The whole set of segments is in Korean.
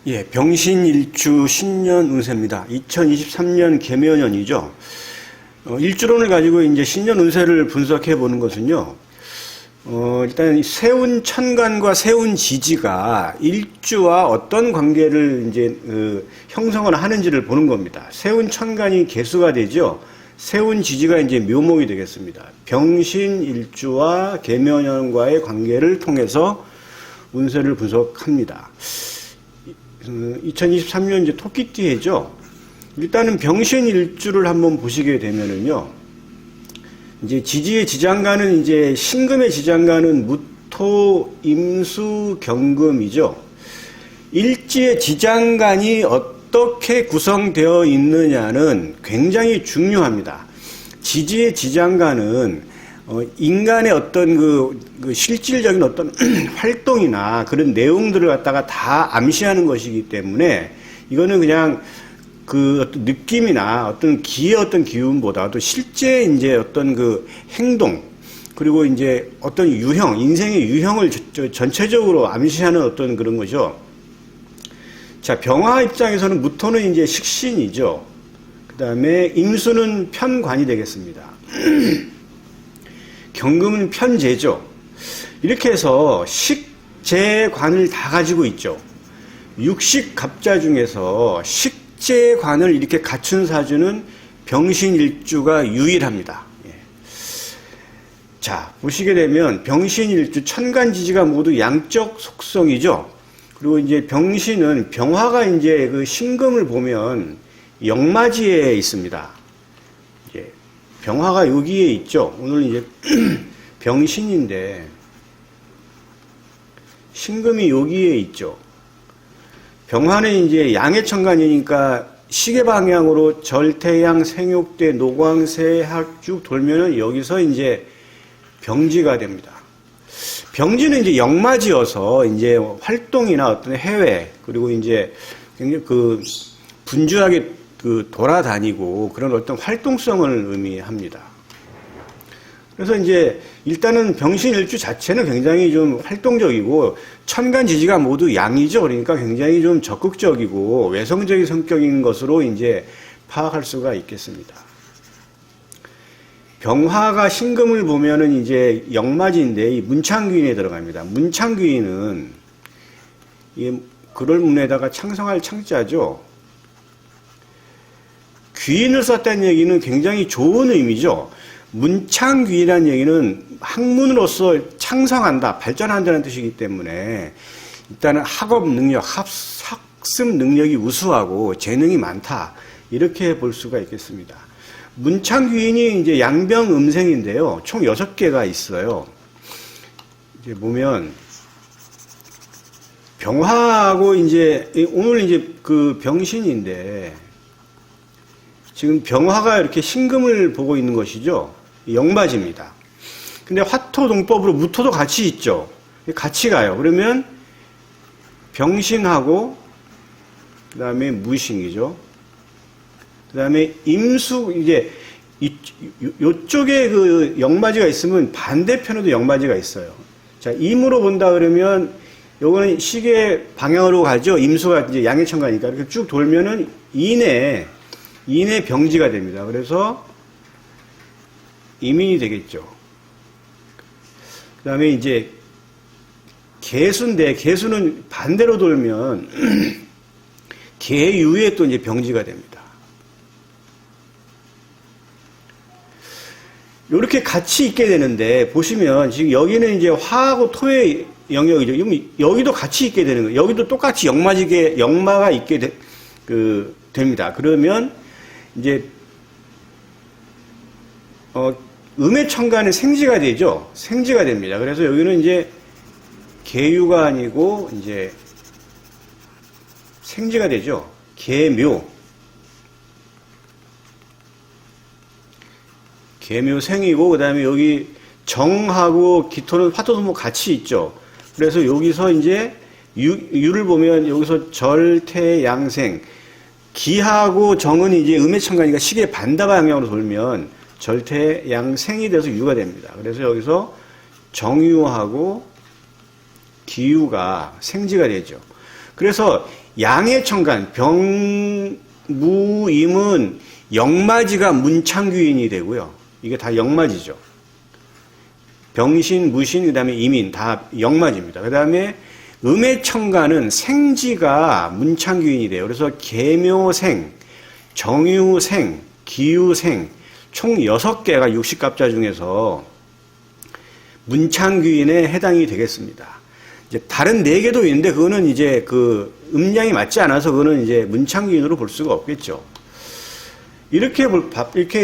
예, 병신일주 신년 운세입니다. 2023년 개묘년이죠. 일주론을 가지고 이제 신년 운세를 분석해 보는 것은요. 일단 세운 천간과 세운 지지가 일주와 어떤 관계를 이제 형성을 하는지를 보는 겁니다. 세운 천간이 개수가 되죠. 세운 지지가 이제 묘목이 되겠습니다. 병신일주와 개묘년과의 관계를 통해서 운세를 분석합니다. 2023년 이제 토끼띠 해죠. 일단은 병신일주를 한번 보시게 되면은요. 이제 지지의 지장간은 이제 신금의 지장간은 무토, 임수, 경금이죠. 일지의 지장간이 어떻게 구성되어 있느냐는 굉장히 중요합니다. 지지의 지장간은 인간의 어떤 그 실질적인 어떤 활동이나 그런 내용들을 갖다가 다 암시하는 것이기 때문에 이거는 그냥 그 어떤 느낌이나 어떤 기의 어떤 기운보다 또 실제 이제 어떤 그 행동 그리고 이제 어떤 유형, 인생의 유형을 전체적으로 암시하는 어떤 그런 거죠. 자, 병화 입장에서는 무토는 이제 식신이죠. 그 다음에 임수는 편관이 되겠습니다. 경금은 편재죠. 이렇게 해서 식재관을 다 가지고 있죠. 육식갑자 중에서 식재관을 이렇게 갖춘 사주는 병신일주가 유일합니다. 자, 보시게 되면 병신일주 천간지지가 모두 양적 속성이죠. 그리고 이제 병신은 병화가 이제 그 신금을 보면 역마지에 있습니다. 병화가 여기에 있죠. 오늘 이제 병신인데 신금이 여기에 있죠. 병화는 이제 양의 천간이니까 시계 방향으로 절태양, 생욕대, 노광세, 학쭉 돌면은 여기서 이제 병지가 됩니다. 병지는 이제 역마지여서 이제 활동이나 어떤 해외 그리고 이제 굉장히 그 분주하게 그 돌아다니고 그런 어떤 활동성을 의미합니다. 그래서 이제 일단은 병신일주 자체는 굉장히 좀 활동적이고 천간지지가 모두 양이죠. 그러니까 굉장히 좀 적극적이고 외성적인 성격인 것으로 이제 파악할 수가 있겠습니다. 병화가 신금을 보면은 이제 역마지인데 이 문창귀인에 들어갑니다. 문창귀인은 이 그럴 문에다가 창성할 창자죠. 귀인을 썼다는 얘기는 굉장히 좋은 의미죠. 문창귀라는 얘기는 학문으로서 창성한다, 발전한다는 뜻이기 때문에 일단은 학업 능력, 학습 능력이 우수하고 재능이 많다 이렇게 볼 수가 있겠습니다. 문창귀인이 이제 양병음생인데요, 총 6개가 있어요. 이제 보면 병화하고 이제 오늘 이제 그 병신인데. 지금 병화가 이렇게 신금을 보고 있는 것이죠. 역마지입니다. 근데 화토동법으로 무토도 같이 있죠. 같이 가요. 그러면 병신하고 그 다음에 무신이죠. 그 다음에 임수 이제 이쪽에 그 역마지가 있으면 반대편에도 역마지가 있어요. 자, 임으로 본다 그러면 요거는 시계 방향으로 가죠. 임수가 이제 양의 천간이니까 이렇게 쭉 돌면은 인의 병지가 됩니다. 그래서 이민이 되겠죠. 그 다음에 이제 개수인데 개수는 반대로 돌면 개유에 또 이제 병지가 됩니다. 이렇게 같이 있게 되는데 보시면 지금 여기는 이제 화하고 토의 영역이죠. 여기도 같이 있게 되는 거예요. 여기도 똑같이 역마가 있게 됩니다. 그러면 이제 음의 천간은 생지가 되죠. 생지가 됩니다. 그래서 여기는 이제 개유가 아니고 이제 생지가 되죠. 개묘생이고 그다음에 여기 정하고 기토는 화토도 같이 있죠. 그래서 여기서 이제 유를 보면 여기서 절태양생 기하고 정은 이제 음의 천간이니까 시계 반대 방향으로 돌면 절태양생이 돼서 유가 됩니다. 그래서 여기서 정유하고 기유가 생지가 되죠. 그래서 양의 천간, 병무임은 영마지가 문창귀인이 되고요. 이게 다 영마지죠. 병신, 무신, 그 다음에 임인 다 영마지입니다. 그 다음에 음의 천간은 생지가 문창귀인이 돼요. 그래서 계묘생, 정유생, 기유생 총 6개가 육식갑자 중에서 문창귀인에 해당이 되겠습니다. 이제 다른 4개도 있는데 그거는 이제 그 음량이 맞지 않아서 그거는 이제 문창귀인으로 볼 수가 없겠죠. 이렇게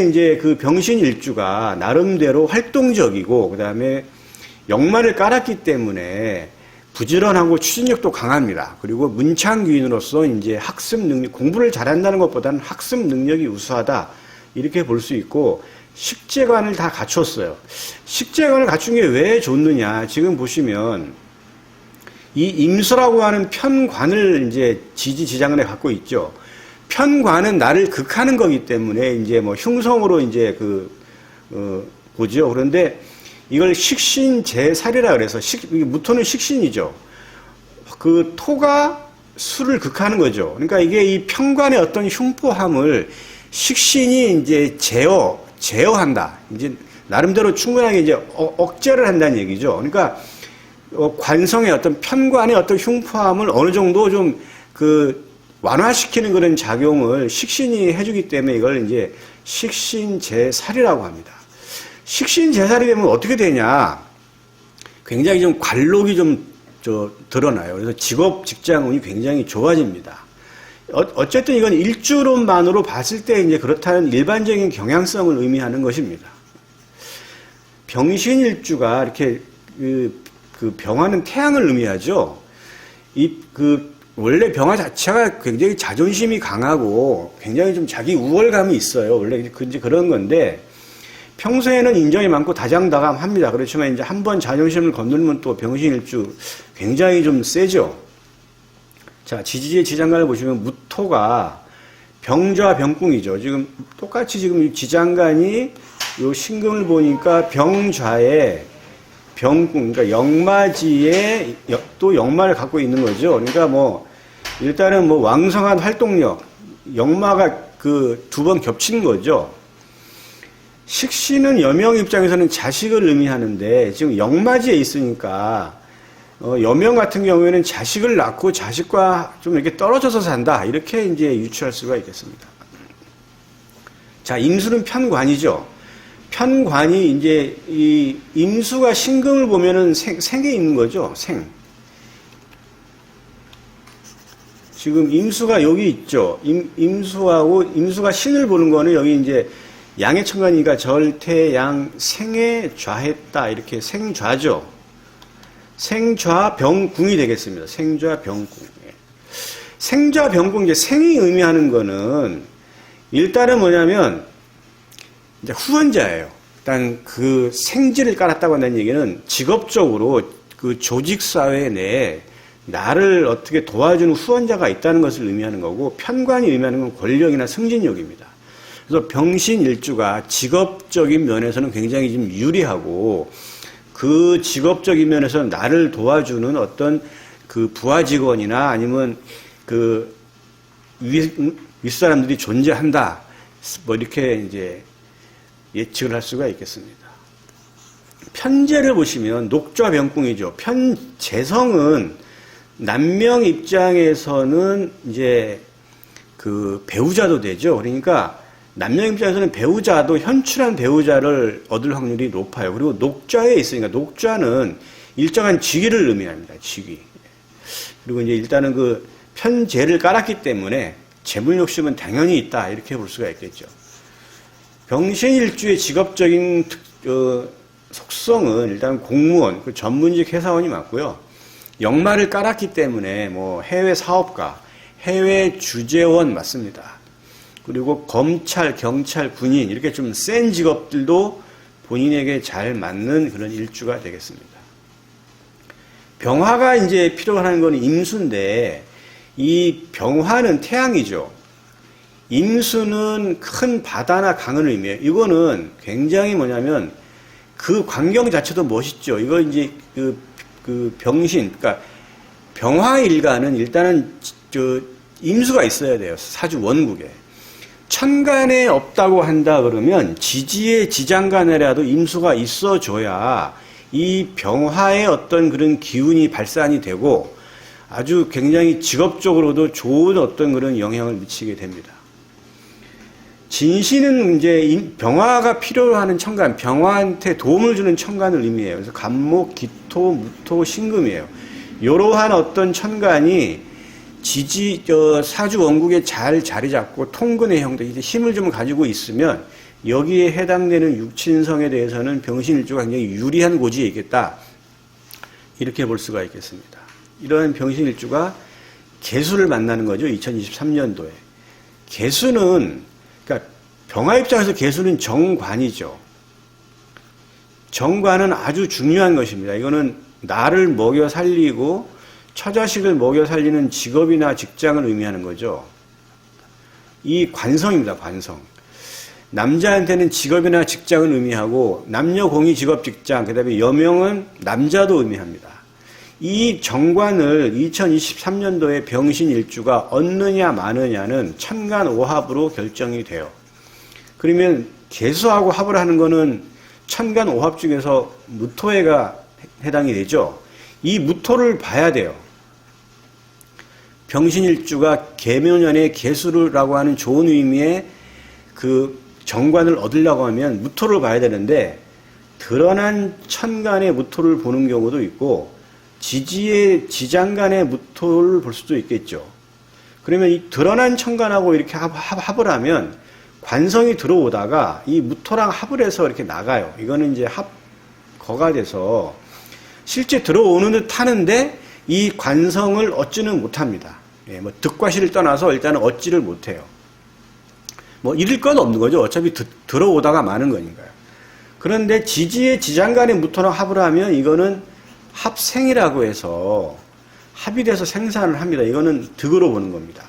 이제 그 병신일주가 나름대로 활동적이고 그다음에 역마를 깔았기 때문에 부지런하고 추진력도 강합니다. 그리고 문창귀인으로서 이제 학습 능력, 공부를 잘한다는 것보다는 학습 능력이 우수하다. 이렇게 볼 수 있고, 식재관을 다 갖췄어요. 식재관을 갖춘 게 왜 좋느냐. 지금 보시면, 이 임수라고 하는 편관을 이제 지지지장간에 갖고 있죠. 편관은 나를 극하는 거기 때문에 이제 뭐 흉성으로 이제 보죠. 그런데 이걸 식신제살이라 그래서 무토는 식신이죠. 그 토가 수를 극하는 거죠. 그러니까 이게 이 편관의 어떤 흉포함을 식신이 이제 제어한다. 이제 나름대로 충분하게 이제 억제를 한다는 얘기죠. 그러니까 관성의 어떤 편관의 어떤 흉포함을 어느 정도 좀 완화시키는 그런 작용을 식신이 해주기 때문에 이걸 이제 식신제살이라고 합니다. 식신제살이 되면 어떻게 되냐? 굉장히 좀 관록이 좀 드러나요. 그래서 직업, 직장운이 굉장히 좋아집니다. 어쨌든 이건 일주론만으로 봤을 때 이제 그렇다는 일반적인 경향성을 의미하는 것입니다. 병신일주가 이렇게 병화는 태양을 의미하죠. 원래 병화 자체가 굉장히 자존심이 강하고 굉장히 좀 자기 우월감이 있어요. 원래 이제 그런 건데 평소에는 인정이 많고 다장다감합니다. 그렇지만 이제 한번 자존심을 건들면 또 병신일주 굉장히 좀 세죠. 자, 지지의 지장간을 보시면 무토가 병좌 병궁이죠. 지금 똑같이 지금 지장간이 요 신금을 보니까 병좌에 병궁, 그러니까 역마지에 또 역마를 갖고 있는 거죠. 그러니까 일단은 왕성한 활동력, 역마가 2번 겹친 거죠. 식신은 여명 입장에서는 자식을 의미하는데 지금 역마지에 있으니까 여명 같은 경우에는 자식을 낳고 자식과 좀 이렇게 떨어져서 산다. 이렇게 이제 유추할 수가 있겠습니다. 자, 임수는 편관이죠. 편관이 이제 이 임수가 신금을 보면은 생에 있는 거죠. 생. 지금 임수가 여기 있죠. 임수가 신을 보는 거는 여기 이제 양의 천간이니까 절태양 생에 좌했다. 이렇게 생좌죠. 생좌병궁이 되겠습니다. 생좌병궁. 생좌병궁, 이제 생이 의미하는 거는 일단은 뭐냐면 이제 후원자예요. 일단 생지를 깔았다고 한다는 얘기는 직업적으로 조직사회 내에 나를 어떻게 도와주는 후원자가 있다는 것을 의미하는 거고, 편관이 의미하는 건 권력이나 승진력입니다. 그래서 병신일주가 직업적인 면에서는 굉장히 좀 유리하고, 그 직업적인 면에서 나를 도와주는 어떤 부하 직원이나 아니면 윗사람들이 존재한다. 이렇게 이제 예측을 할 수가 있겠습니다. 편재를 보시면 녹좌병궁이죠. 편재성은 남명 입장에서는 이제 배우자도 되죠. 그러니까 남녀 입장에서는 배우자도 현출한 배우자를 얻을 확률이 높아요. 그리고 녹좌에 있으니까 녹좌는 일정한 직위를 의미합니다. 직위. 그리고 이제 일단은 편재를 깔았기 때문에 재물 욕심은 당연히 있다. 이렇게 볼 수가 있겠죠. 병신일주의 직업적인 속성은 일단 공무원, 전문직 회사원이 맞고요. 역마를 깔았기 때문에 해외 사업가, 해외 주재원 맞습니다. 그리고 검찰, 경찰, 군인 이렇게 좀 센 직업들도 본인에게 잘 맞는 그런 일주가 되겠습니다. 병화가 이제 필요한 건 임수인데 이 병화는 태양이죠. 임수는 큰 바다나 강을 의미해요. 이거는 굉장히 뭐냐면 그 광경 자체도 멋있죠. 이거 이제 병신, 그러니까 병화일간은 일단은 임수가 있어야 돼요. 사주 원국에. 천간에 없다고 한다 그러면 지지의 지장간에라도 임수가 있어줘야 이 병화의 어떤 그런 기운이 발산이 되고 아주 굉장히 직업적으로도 좋은 어떤 그런 영향을 미치게 됩니다. 진신은 이제 병화가 필요로 하는 천간, 병화한테 도움을 주는 천간을 의미해요. 그래서 간목, 기토, 무토, 신금이에요. 이러한 어떤 천간이 사주 원국에 잘 자리 잡고 통근의 형태, 힘을 좀 가지고 있으면 여기에 해당되는 육친성에 대해서는 병신일주가 굉장히 유리한 고지에 있겠다. 이렇게 볼 수가 있겠습니다. 이런 병신일주가 개수를 만나는 거죠. 2023년도에. 개수는, 그러니까 병화 입장에서 개수는 정관이죠. 정관은 아주 중요한 것입니다. 이거는 나를 먹여 살리고 처자식을 먹여 살리는 직업이나 직장을 의미하는 거죠. 이 관성입니다. 관성. 남자한테는 직업이나 직장을 의미하고 남녀 공이 직업 직장, 그 다음에 여명은 남자도 의미합니다. 이 정관을 2023년도에 병신일주가 얻느냐 마느냐는 천간 오합으로 결정이 돼요. 그러면 개수하고 합을 하는 거는 천간 오합 중에서 무토해가 해당이 되죠. 이 무토를 봐야 돼요. 병신일주가 계묘년의 개수라고 하는 좋은 의미의 그 정관을 얻으려고 하면 무토를 봐야 되는데 드러난 천간의 무토를 보는 경우도 있고 지지의 지장간의 무토를 볼 수도 있겠죠. 그러면 이 드러난 천간하고 이렇게 합을 하면 관성이 들어오다가 이 무토랑 합을 해서 이렇게 나가요. 이거는 이제 합거가 돼서 실제 들어오는 듯 하는데 이 관성을 얻지는 못합니다. 예, 뭐 득과 실을 떠나서 일단은 얻지를 못해요. 뭐 잃을 건 없는 거죠. 어차피 들어오다가 마는 거니까요. 그런데 지지의 지장간의 무토랑 합을 하면 이거는 합생이라고 해서 합이 돼서 생산을 합니다. 이거는 득으로 보는 겁니다.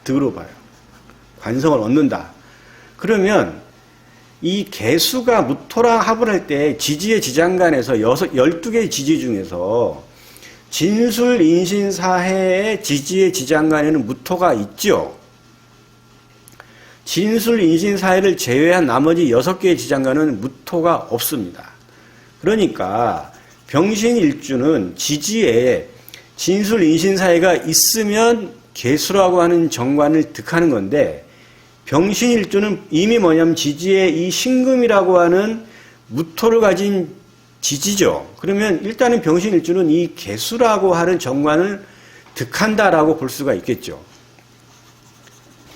득으로 봐요. 관성을 얻는다. 그러면 이 개수가 무토랑 합을 할 때 지지의 지장간에서 12개의 지지 중에서 진술, 인신, 사해의 지지의 지장간에는 무토가 있죠. 진술, 인신, 사해를 제외한 나머지 6개의 지장간은 무토가 없습니다. 그러니까 병신일주는 지지에 진술, 인신, 사해가 있으면 개수라고 하는 정관을 득하는 건데 병신일주는 이미 뭐냐면 지지에 이 신금이라고 하는 무토를 가진 지지죠. 그러면 일단은 병신일주는 이 개수라고 하는 정관을 득한다라고 볼 수가 있겠죠.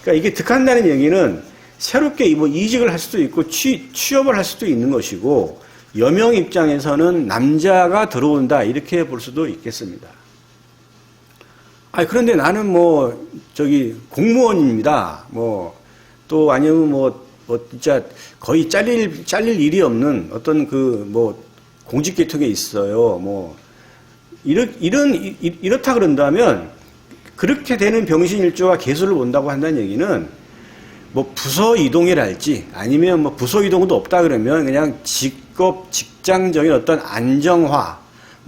그러니까 이게 득한다는 얘기는 새롭게 뭐 이직을 할 수도 있고 취업을 할 수도 있는 것이고 여명 입장에서는 남자가 들어온다 이렇게 볼 수도 있겠습니다. 그런데 나는 공무원입니다. 또 아니면 진짜 거의 잘릴 일이 없는 어떤 공직 계통에 있어요. 이렇다 그런다면 그렇게 되는 병신일주와 개수를 본다고 한다는 얘기는 부서 이동이랄지 아니면 부서 이동도 없다 그러면 그냥 직장적인 어떤 안정화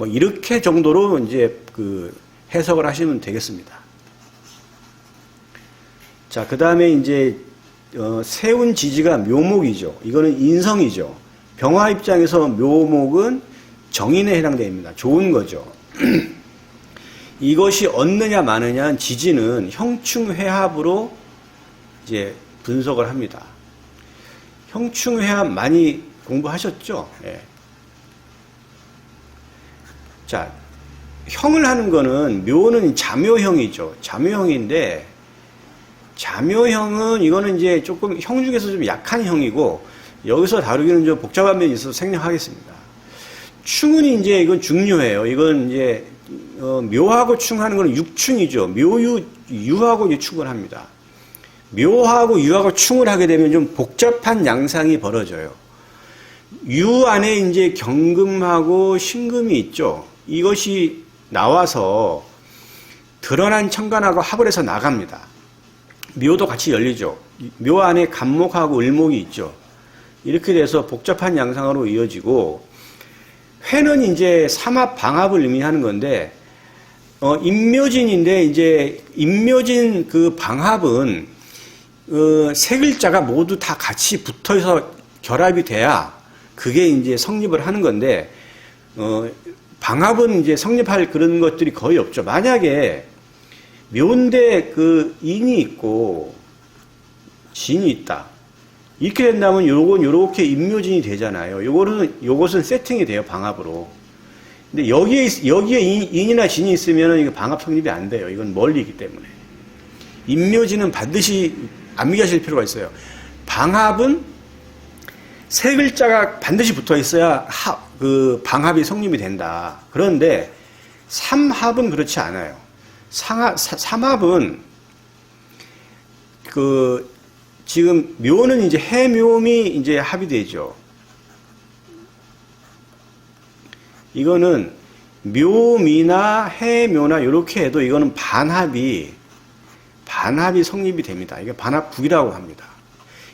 이렇게 정도로 이제 해석을 하시면 되겠습니다. 자, 그 다음에 이제 세운 지지가 묘목이죠. 이거는 인성이죠. 병화 입장에서 묘목은 정인에 해당됩니다. 좋은 거죠. 이것이 얻느냐 마느냐 지지는 형충회합으로 이제 분석을 합니다. 형충회합 많이 공부하셨죠? 예. 자, 형을 하는 거는 묘는 자묘형이죠. 자묘형인데 자묘형은 이거는 이제 조금 형 중에서 좀 약한 형이고 여기서 다루기는 좀 복잡한 면이 있어서 생략하겠습니다. 충은 이제 이건 중요해요. 이건 이제 묘하고 충하는 거는 육충이죠. 묘유 유하고 이제 충을 합니다. 묘하고 유하고 충을 하게 되면 좀 복잡한 양상이 벌어져요. 유 안에 이제 경금하고 신금이 있죠. 이것이 나와서 드러난 천간하고 합을 해서 나갑니다. 묘도 같이 열리죠. 묘 안에 간목하고 을목이 있죠. 이렇게 돼서 복잡한 양상으로 이어지고 회는 이제 삼합 방합을 의미하는 건데 임묘진인데 이제 임묘진 그 방합은 세 글자가 모두 다 같이 붙어서 결합이 돼야 그게 이제 성립을 하는 건데 방합은 이제 성립할 그런 것들이 거의 없죠. 만약에 묘인데 그 인이 있고 진이 있다. 이렇게 된다면 요건 요렇게 임묘진이 되잖아요. 요것은 세팅이 돼요, 방합으로. 근데 여기에 인이나 진이 있으면 이거 방합 성립이 안 돼요. 이건 멀리 있기 때문에. 임묘진은 반드시 암기하실 필요가 있어요. 방합은 세 글자가 반드시 붙어 있어야 그 방합이 성립이 된다. 그런데 삼합은 그렇지 않아요. 삼합은 지금 묘는 이제 해묘미 이제 합이 되죠. 이거는 묘미나 해묘나 이렇게 해도 이거는 반합이 성립이 됩니다. 이게 반합국이라고 합니다.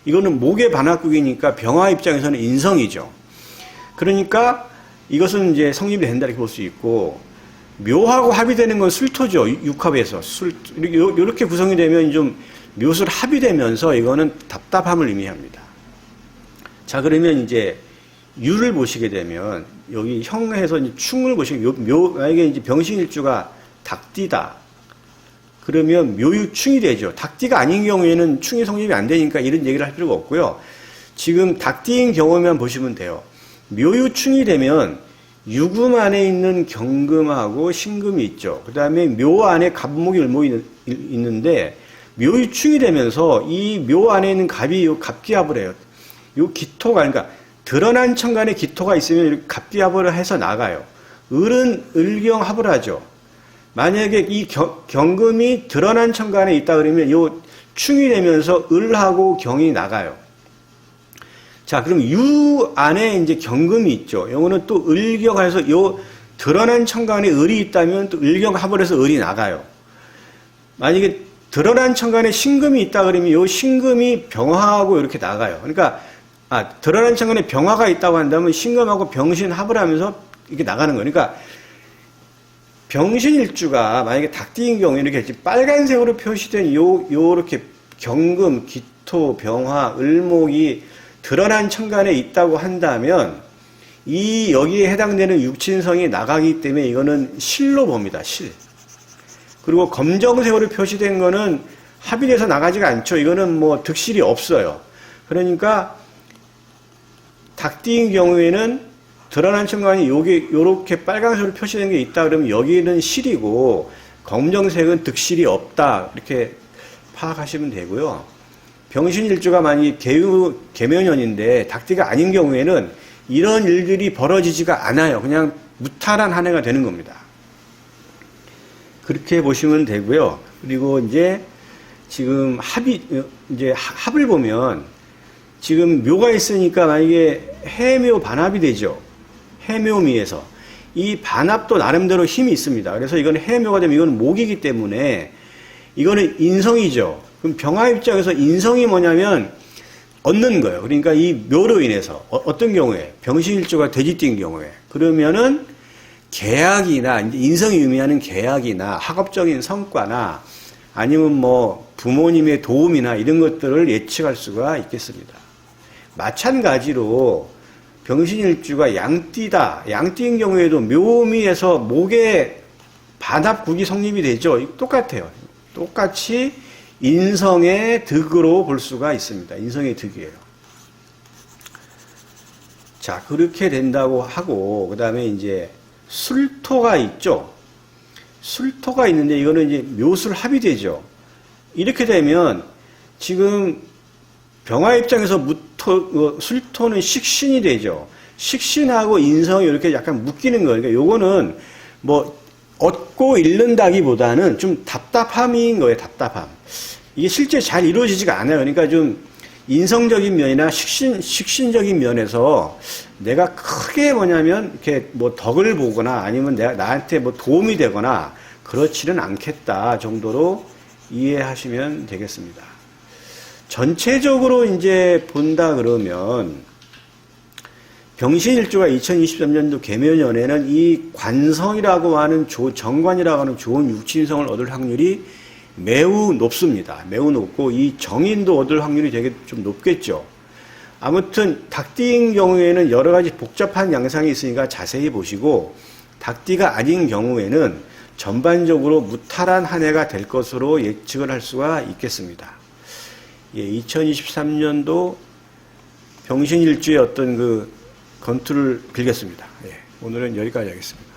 이거는 목의 반합국이니까 병화 입장에서는 인성이죠. 그러니까 이것은 이제 성립이 된다 이렇게 볼 수 있고, 묘하고 합이 되는 건 술토죠. 육합에서 이렇게 구성이 되면 좀 묘술 합이 되면서 이거는 답답함을 의미합니다. 자, 그러면 이제 유를 보시게 되면 여기 형에서 충을 보시게 만약에 이제 병신일주가 닭띠다. 그러면 묘유충이 되죠. 닭띠가 아닌 경우에는 충이 성립이 안 되니까 이런 얘기를 할 필요가 없고요. 지금 닭띠인 경우만 보시면 돼요. 묘유충이 되면 유금 안에 있는 경금하고 신금이 있죠. 그 다음에 묘 안에 갑목이 을목이 있는데 묘유충이 되면서 이 묘 안에 있는 갑이 요 갑기합을 해요. 요 기토가, 그러니까 드러난 천간에 기토가 있으면 갑기합을 해서 나가요. 을은 을경합을 하죠. 만약에 이 경금이 드러난 천간에 있다 그러면 요 충이 되면서 을하고 경이 나가요. 자, 그럼 유 안에 이제 경금이 있죠. 요거는 또 을경해서 요 드러난 천간에 을이 있다면 또 을경합을 해서 을이 나가요. 만약에 드러난 천간에 신금이 있다 그러면 요 신금이 병화하고 이렇게 나가요. 그러니까 드러난 천간에 병화가 있다고 한다면 신금하고 병신합을 하면서 이렇게 나가는 거예요. 그러니까 병신일주가 만약에 닭띠인 경우에 이렇게 빨간색으로 표시된 요렇게 경금, 기토, 병화, 을목이 드러난 천간에 있다고 한다면 여기에 해당되는 육친성이 나가기 때문에 이거는 실로 봅니다. 실. 그리고 검정색으로 표시된 거는 합이 돼서 나가지가 않죠. 이거는 뭐 득실이 없어요. 그러니까 닭띠인 경우에는 드러난 천간이 요렇게 빨간색으로 표시된 게 있다 그러면 여기는 실이고 검정색은 득실이 없다. 이렇게 파악하시면 되고요. 병신일주가 만약에 계묘년인데 닭띠가 아닌 경우에는 이런 일들이 벌어지지가 않아요. 그냥 무탈한 한 해가 되는 겁니다. 그렇게 보시면 되고요. 그리고 이제 지금 합을 보면 지금 묘가 있으니까 만약에 해묘 반합이 되죠. 해묘미에서 이 반합도 나름대로 힘이 있습니다. 그래서 이건 해묘가 되면 이건 목이기 때문에 이거는 인성이죠. 그럼 병화 입장에서 인성이 뭐냐면 얻는 거예요. 그러니까 이 묘로 인해서 어떤 경우에 병신일주가 돼지띠인 경우에 그러면은 계약이나 이제 인성이 의미하는 계약이나 학업적인 성과나 아니면 뭐 부모님의 도움이나 이런 것들을 예측할 수가 있겠습니다. 마찬가지로 병신일주가 양띠다. 양띠인 경우에도 묘미에서 목에 반합국이 성립이 되죠. 똑같아요. 똑같이 인성의 득으로 볼 수가 있습니다. 인성의 득이에요. 자, 그렇게 된다고 하고, 그 다음에 이제 술토가 있죠. 술토가 있는데 이거는 이제 묘술 합이 되죠. 이렇게 되면 지금 병화 입장에서 술토는 식신이 되죠. 식신하고 인성이 이렇게 약간 묶이는 거예요. 그러니까 요거는 뭐 얻고 잃는다기보다는 좀 답답함인 거예요. 답답함. 이게 실제 잘 이루어지지가 않아요. 그러니까 좀 인성적인 면이나 식신적인 면에서 내가 크게 뭐냐면 이렇게 뭐 덕을 보거나 아니면 나한테 뭐 도움이 되거나 그렇지는 않겠다 정도로 이해하시면 되겠습니다. 전체적으로 이제 본다 그러면 병신일주가 2023년도 개묘년에는 이 관성이라고 하는 정관이라고 하는 좋은 육친성을 얻을 확률이 매우 높습니다. 매우 높고 이 정인도 얻을 확률이 되게 좀 높겠죠. 아무튼 닭띠인 경우에는 여러 가지 복잡한 양상이 있으니까 자세히 보시고, 닭띠가 아닌 경우에는 전반적으로 무탈한 한 해가 될 것으로 예측을 할 수가 있겠습니다. 예, 2023년도 병신일주의 어떤 그 건투를 빌겠습니다. 예, 오늘은 여기까지 하겠습니다.